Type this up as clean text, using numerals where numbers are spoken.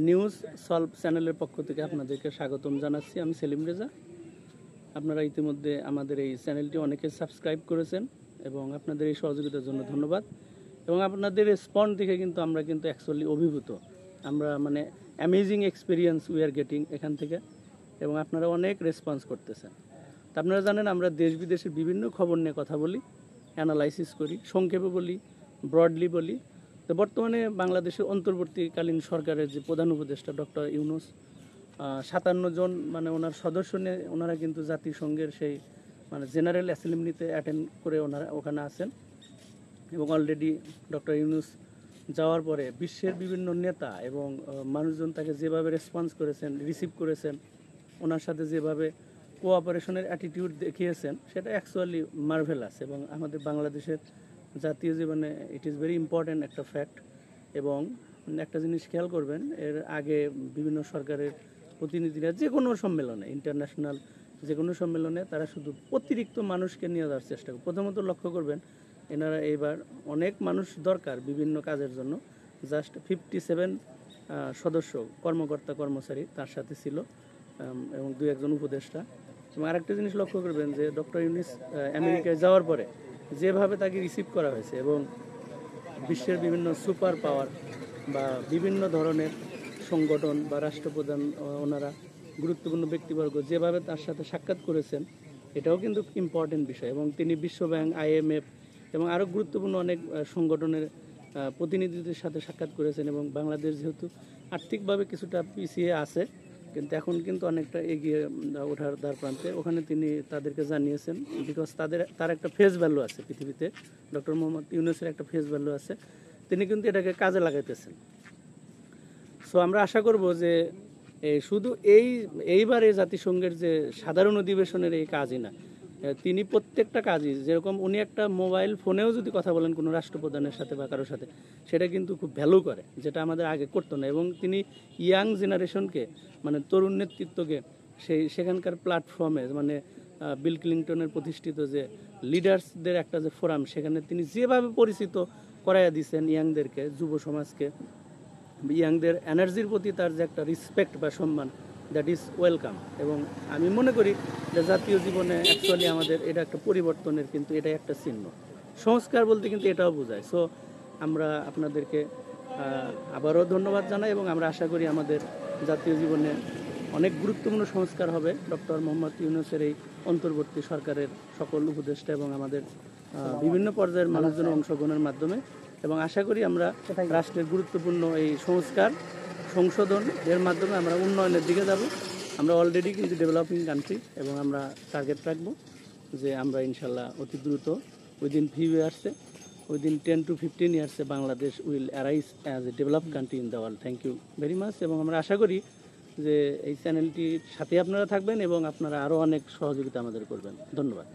News solve চ্যানেলের পক্ষ থেকে আপনাদেরকে স্বাগতম জানাচ্ছি। আমি সেলিম রেজা। আপনারা ইতিমধ্যে আমাদের এই চ্যানেলটি অনেকে সাবস্ক্রাইব করেছেন এবং আপনাদের এই সহযোগিতার জন্য ধন্যবাদ। এবং আপনাদের রেসপন্স দেখে কিন্তু আমরা কিন্তু অ্যাকচুয়ালি অভিভূত। আমরা মানে amazing experience we are getting এখান থেকে, এবং আপনারা অনেক রেসপন্স করতেছেন। তা আপনারা জানেন আমরা দেশ বিদেশের বিভিন্ন খবর নিয়ে কথা বলি, অ্যানালাইসিস করি, সংক্ষেপে বলি, ব্রডলি বলি। তো বর্তমানে বাংলাদেশের অন্তর্বর্তীকালীন সরকারের যে প্রধান উপদেষ্টা ডক্টর ইউনূস 57 জন মানে ওনার সদস্য নিয়ে ওনারা কিন্তু জাতিসংঘের সেই মানে জেনারেল অ্যাসেম্বলিতে অ্যাটেন্ড করে ওনারা ওখানে আছেন। এবং অলরেডি ডক্টর ইউনূস যাওয়ার পরে বিশ্বের বিভিন্ন নেতা এবং মানুষজন তাকে যেভাবে রেসপন্স করেছেন, রিসিভ করেছেন, ওনার সাথে যেভাবে কোঅপারেশনের অ্যাটিটিউড দেখিয়েছেন, সেটা অ্যাকচুয়ালি মার্ভেলাস। এবং আমাদের বাংলাদেশের জাতীয় জীবনে ইট ইজ ভেরি ইম্পর্ট্যান্ট একটা ফ্যাক্ট। এবং একটা জিনিস খেয়াল করবেন, এর আগে বিভিন্ন সরকারের প্রতিনিধিরা যে কোনো সম্মেলনে, ইন্টারন্যাশনাল যে কোনো সম্মেলনে তারা শুধু অতিরিক্ত মানুষকে নিয়ে যাওয়ার চেষ্টা করে। প্রথমত লক্ষ্য করবেন এনারা এবার অনেক মানুষ দরকার বিভিন্ন কাজের জন্য, জাস্ট 57 সদস্য কর্মকর্তা কর্মচারী তার সাথে ছিল, এবং 2-1 উপদেষ্টা। এবং আরেকটা জিনিস লক্ষ্য করবেন যে ডক্টর ইউনূস আমেরিকায় যাওয়ার পরে যেভাবে তাকে রিসিভ করা হয়েছে, এবং বিশ্বের বিভিন্ন সুপার পাওয়ার বা বিভিন্ন ধরনের সংগঠন বা রাষ্ট্রপ্রধান ওনারা গুরুত্বপূর্ণ ব্যক্তিবর্গ যেভাবে তার সাথে সাক্ষাৎ করেছেন, এটাও কিন্তু ইম্পর্টেন্ট বিষয়। এবং তিনি বিশ্বব্যাংক, IMF এবং আরও গুরুত্বপূর্ণ অনেক সংগঠনের প্রতিনিধিদের সাথে সাক্ষাৎ করেছেন। এবং বাংলাদেশ যেহেতু আর্থিকভাবে কিছুটা পিছিয়ে আছে, কিন্তু এখন কিন্তু অনেকটা এগিয়ে ওঠার দ্বার প্রান্তে, ওখানে তিনি তাদেরকে জানিয়েছেন, বিকজ তার একটা ফেস ভ্যালু আছে পৃথিবীতে, ডক্টর মোহাম্মদ ইউনূসের একটা ফেস ভ্যালু আছে, তিনি কিন্তু এটাকে কাজে লাগাইতেছেন। সো আমরা আশা করব যে শুধু এইবারে জাতিসংঘের যে সাধারণ অধিবেশনের এই কাজই না, তিনি প্রত্যেকটা কাজই, যেরকম উনি একটা মোবাইল ফোনেও যদি কথা বলেন কোনো রাষ্ট্রপ্রধানের সাথে বা কারোর সাথে, সেটা কিন্তু খুব ভ্যালু করে, যেটা আমাদের আগে করতো না। এবং তিনি ইয়াং জেনারেশনকে মানে তরুণ নেতৃত্বকে সেখানকার প্ল্যাটফর্মে মানে বিল ক্লিনটনের প্রতিষ্ঠিত যে লিডার্সদের একটা যে ফোরাম, সেখানে তিনি যেভাবে পরিচিত করাইয়া দিয়েছেন ইয়াংদেরকে, যুব সমাজকে, ইয়াংদের এনার্জির প্রতি তার যে একটা রেসপেক্ট বা সম্মান, দ্যাট ইজ ওয়েলকাম। এবং আমি মনে করি যে জাতীয় জীবনে অ্যাকচুয়ালি আমাদের এটা একটা পরিবর্তনের, কিন্তু এটাই একটা চিহ্ন। সংস্কার বলতে কিন্তু এটাও বোঝায়। সো আমরা আপনাদেরকে আবারও ধন্যবাদ জানাই, এবং আমরা আশা করি আমাদের জাতীয় জীবনে অনেক গুরুত্বপূর্ণ সংস্কার হবে ডক্টর মোহাম্মদ ইউনূসের এই অন্তর্বর্তী সরকারের সকল উপদেষ্টা এবং আমাদের বিভিন্ন পর্যায়ের মানুষজনের অংশগ্রহণের মাধ্যমে। এবং আশা করি আমরা রাষ্ট্রের গুরুত্বপূর্ণ এই সংশোধন এর মাধ্যমে আমরা উন্নয়নের দিকে যাব। আমরা অলরেডি কিন্তু ডেভেলপিং কান্ট্রি, এবং আমরা টার্গেট রাখবো যে আমরা ইনশাল্লাহ অতি দ্রুত উইদিন ফিউ ইয়ার্সে, উইদিন 10 to 15 ইয়ার্সে Bangladesh will arise as a developed country in the world. Thank you very much. এবং আমরা আশা করি যে এই চ্যানেলটির সাথে আপনারা থাকবেন এবং আপনারা আরও অনেক সহযোগিতা আমাদের করবেন। ধন্যবাদ।